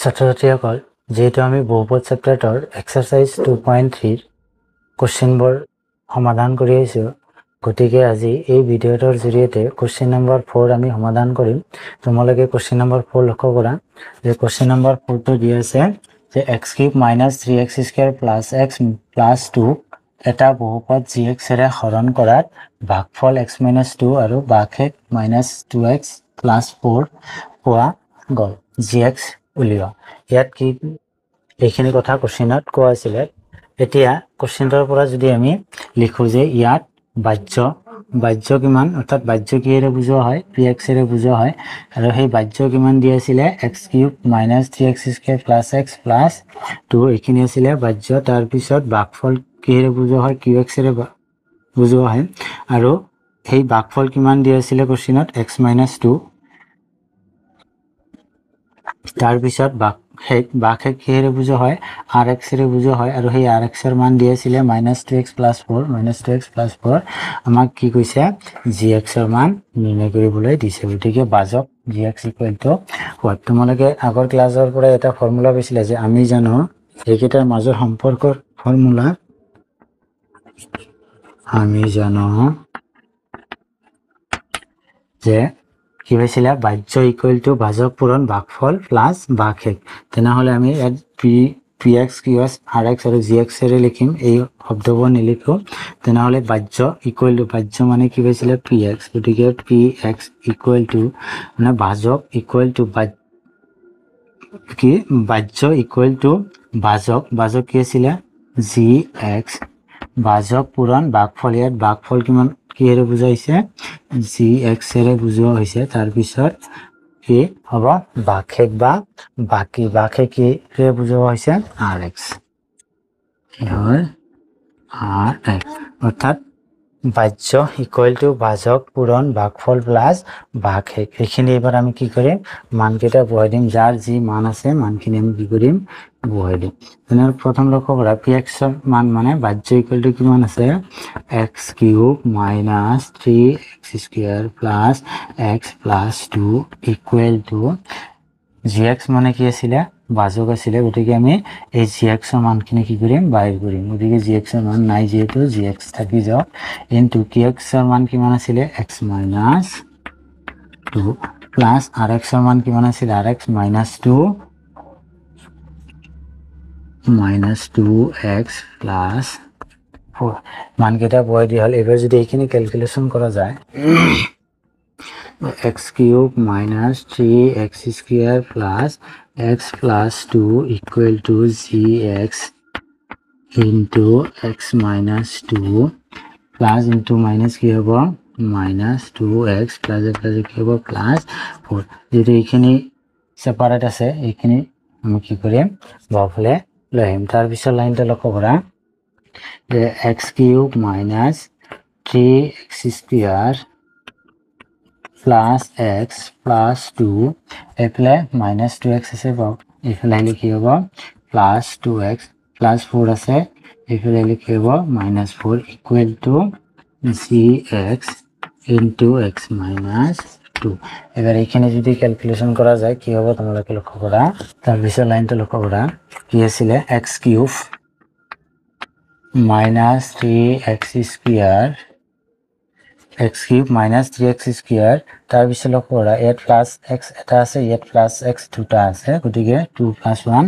ছাত্ৰ-ছাত্ৰীসকল যেহেতু আমি বহুপদ চেপ্টাৰৰ এক্সাৰসাইজ 2.3 কোশ্চেনবোৰ সমাধান কৰি আছো গতিকে আজি এই ভিডিঅ'টোৰ জৰিয়তে কোশ্চেন নম্বৰ 4 আমি সমাধান কৰিম তোমালোকে কোশ্চেন নম্বৰ 4 লক্ষ্য কৰা যে কোশ্চেন নম্বৰ 4 টো দিয়া আছে যে x³ - 3x² + x + 2 এটা বহুপদ gx এৰে হৰণ কৰাত ভাগফল x - 2 আৰু ভাগশেষ -2x + 4 পোৱা গ'ল gx উলিওৱা ইয়াত কি এইখিনি কথা কোশ্চেনত কোৱা আছিল এতিয়া কোশ্চেনৰ পৰা যদি আমি লিখো যে ইয়াত বাহ্য কিমান অৰ্থাৎ বাহ্য কিৰে বুজোৱা হয় px এৰে বুজোৱা হয় আৰু সেই বাহ্য কিমান দিয়া আছিল x³ - 3x² + x + 2 এইখিনি আছিল বাহ্য তাৰ পিছত ভাগফল কিৰে বুজোৱা হয় qx এৰে বুজোৱা হয় আৰু এই ভাগফল কিমান দিয়া আছিল কোশ্চেনত x - 2 তাৰ পিছত ভাগশেষ কিৰে বুজোৱা হয় rx এৰে বুজোৱা হয় আৰু সেই rx এৰ মান দিয়া আছিল -2x + 4 -2x + 4 আমাক কি কৈছে gx এৰ মান নিৰ্ণয় কৰিবলৈ দিছে গতিকে বাজক gx = what তোমালোকে আগৰ ক্লাছৰ পৰা এটা ফৰ্মুলা পাইছিলে যে আমি জানো এইকেইটাৰ মাজৰ সম্পৰ্কৰ ফৰ্মুলা আমি জানো যে কি হৈছিল বাহ্য = ভাজক পূৰণ ভাগফল প্লাস ভাগশেষ তেনেহলে আমি ইয়াত px qx rx আৰু gx এৰে লিখিম এই শব্দবোৰ নিলিখো তেনেহলে বাহ্য = বাহ্য মানে কি হৈছিল px গতিকে px = মানে ভাজক কি বাহ্য ভাজক কি আছিল gx ভাজক পূৰণ ভাগফল ইয়াত ভাগফল কিমান কিৰে বুজাইছে gx এৰে বুজোৱা হৈছে তাৰ পিছত কি হ'ব ভাগশেষ বা ভাগশেষ কিৰে বুজোৱা হৈছে rx অৰ্থাৎ বাহ্য = ভাজক পূৰণ ভাগফল প্লাস ভাগশেষ এইখিনি এবাৰ আমি কি কৰিম মানকেইটা বহাই দিম যাৰ যি মান আছে মানখিনি আমি কি কৰিম বহাই দিম তেনে প্ৰথম লক্ষ্য কৰা px এর মান মানে বাহ্য = কিমান আছে x³ - 3x² + x + 2 = gx মানে কি আছিল ভাজক আছিল গতিকে আমি এই gx এর মানখিনি কি কৰিম বাইৰ কৰিম গতিকে gx এর মান নাই যেহেতু gx থাকি যাওক ইনটু qx এর মান কিমান আছিল x - 2 প্লাস rx এর মান কিমান আছিল rx - 2 -2x + 4 মানকেইটা বহাই দিয়া হল এবাৰ যদি এইখিনি ক্যালকুলেশন করা যায় x³ - 3x² + x + 2 = gx into x - 2 plus into minus কি হ'ব -2x plus কি হ'ব +4 যদি এইখিনি সেপারেট আছে এইখিনি আমি কি কৰিম বাওফালে লৈ আহিম তাৰ পিছত লাইনটা লক্ষ্য কৰা যে x³ - 3x² plus x plus 2 এফালে -2x আছে এফালে কি হ'ব +2x plus 4 আছে এফালে কি হ'ব -4 = gx into x - 2 এবাৰ এইখিনি যদি ক্যালকুলেশন কৰা যায় কি হ'ব তোমালোকে লক্ষ্য কৰা তাৰ পিছত লাইনটা লক্ষ্য কৰা কি আছিল x³ - 3x² x³ - 3x² তাৰ পিছত লক্ষ্য কৰা ইয়াত প্লাস x এটা আছে ইয়াত প্লাস x দুটা আছে গতিকে 2 + 1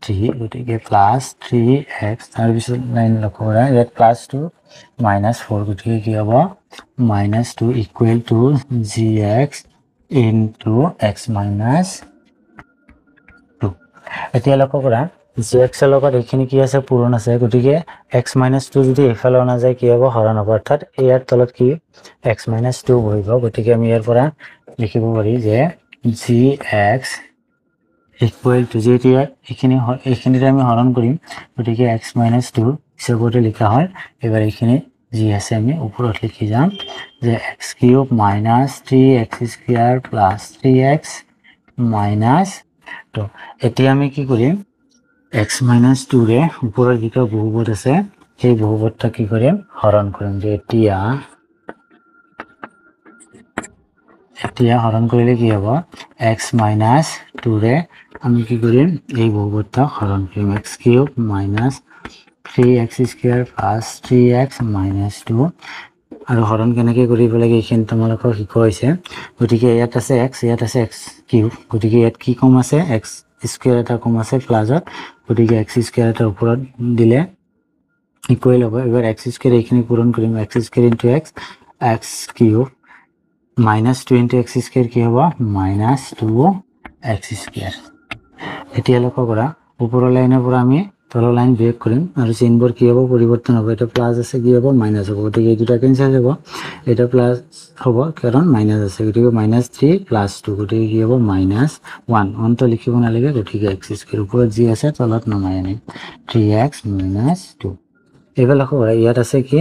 3 গতিকে প্লাস 3x তাৰ পিছত লাইন লক্ষ্য কৰা ইয়াত +2 -4 গতিকে কি হ'ব -2 = gx into x - 2 এতিয়া লক্ষ্য কৰা gx এর লগত এইখিনি কি আছে পূরণ আছে গতিকে x - 2 যদি এফালে অনা যায় কি হ'ব হৰণ হ'ব অৰ্থাৎ ইয়াৰ তলত কি x - 2 বহিব গতিকে আমি ইয়াৰ পৰা লিখিব পাৰি যে gx = যেতিয়া এইখিনিতে আমি হৰণ কৰিম গতিকে x - 2 হিচাপতে লিখা হয় এবাৰ এইখিনি যি আছে আমি ওপৰত লিখি যাম যে x³ - 3x² + 3x - 2 এতিয়া আমি কি কৰিম x - 2 ৰে ওপৰৰ যিটো বহুপদ আছে সেই বহুপদটা কি কৰিম হৰণ কৰিম যে এতিয়া হৰণ কৰিলে কি হ'ব x - 2 ৰে আমি কি কৰিম এই বহুপদটা হৰণ কৰিম x³ minus 3x square plus 3x minus 2 আৰু হৰণ কেনেকৈ কৰিব লাগে এইখিনি তোমালোকক শিকোৱা হৈছে গতিকে ইয়াত আছে x ইয়াত আছে x³ গতিকে ইয়াত কি কম আছে x স্কয়াৰ এটা কম আছে প্লাসত গতিকে x স্কয়াৰ এটা ওপৰত দিলে ইকুৱেল হ'ব এবাৰ x স্কয়াৰ এইখিনি পূৰণ কৰিম x square * x x³ minus 2 * x square কি হ'ব minus 2x স্কয়াৰ এতিয়া লক্ষ্য কৰা ওপৰৰ লাইনৰ পৰা আমি তলৰ লাইন ব্ৰেক কৰিম আৰু চিনবোৰ কি হ'ব পৰিৱৰ্তন হ'ব এটা প্লাস আছে কি হ'ব মাইনাস হ'ব গতিকে এই দুটা কেনসেল হ'ব এটা প্লাস হ'ব কাৰণ মাইনাস আছে গতিকে -3 + 2 গতিকে কি হ'ব -1 1 তো লিখিব নালাগে গতিকে x স্কয়াৰ ওপৰত যি আছে তলত নমাই আনিম 3x - 2 এবাৰ লক্ষ্য কৰা ইয়াত আছে কি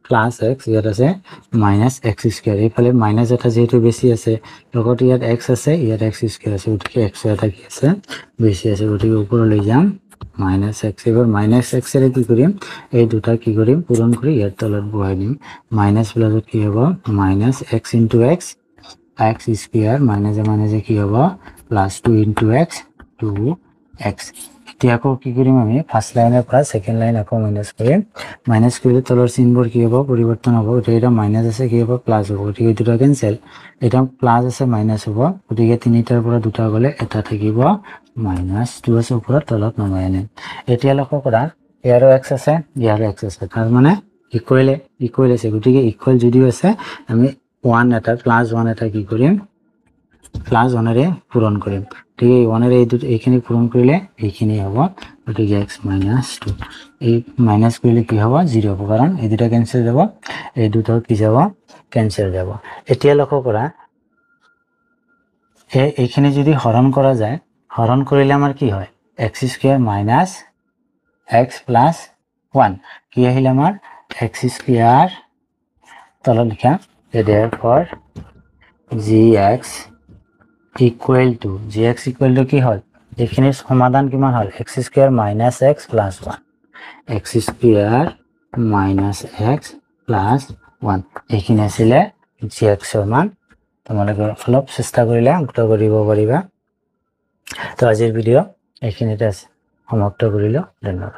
প্লাস x ইয়াত আছে -x স্কয়াৰ এইফালে মাইনাস এটা যেহেতু বেছি আছে লগতে ইয়াত x আছে ইয়াত x স্কয়াৰ আছে গতিকে x এটা কি আছে বেছি আছে গতিকে ওপৰলৈ যাম -x এবাৰ -x এৰ কি কৰিম এই দুটা কি কৰিম পূৰণ কৰি ইয়াৰ তলত বহাই দিম মাইনাস প্লাসত কি হ'ব -x * x x স্কয়াৰ মাইনাসে কি হ'ব +2 * x 2x এতিয়া আকৌ কি কৰিম আমি ফাৰ্স্ট লাইনৰ পৰা সেকেন্ড লাইন আকৌ মাইনাস কৰিম মাইনাস কৰিলে তলৰ চিনবোৰ কি হ'ব পৰিৱৰ্তন হ'ব এটা মাইনাস আছে কি হ'ব প্লাস হ'ব গতিকে দুটা কেনসেল এটা প্লাস আছে মাইনাস হ'ব গতিকে তিনিটাৰ পৰা দুটা গলে এটা থাকিব -2 আছে ওপৰত তলত নমাই আনিম এতিয়া লক্ষ্য কৰা ইয়াৰো x আছে ইয়াৰো x আছে তাৰ মানে ইকুৱেল আছে গতিকে ইকুৱেল যদিও আছে আমি 1 এটা +1 এটা কি কৰিম +1 এৰে পূৰণ কৰিম ঠিক আছে 1 এৰে এইখিনি পূৰণ কৰিলে এইখিনি হ'ব গতিকে x - 2 এই মাইনাস কৰিলে কি হ'ব 0 হ'ব কাৰণ এই দুটা কেনসেল যাব এই দুটা কি যাব কেনসেল যাব এতিয়া লক্ষ্য কৰা এইখিনি যদি হৰণ কৰা যায় হৰণ কৰিলে আমাৰ কি হয় x² - x + 1 কি আহিল আমাৰ x² তলত লিখা therefore gx equal to কি হয় এইখিনিৰ সমাধান কিমান হ'ল x² - x + 1 x² - x + 1 এইখিনি আছিলে gx ৰ মান তোমালোকে অলপ চেষ্টা কৰিলে উত্তৰ কৰিব পাৰিবা তো আজিৰ ভিডিও এইখিনিতে সমাপ্ত কৰিলো ধন্যবাদ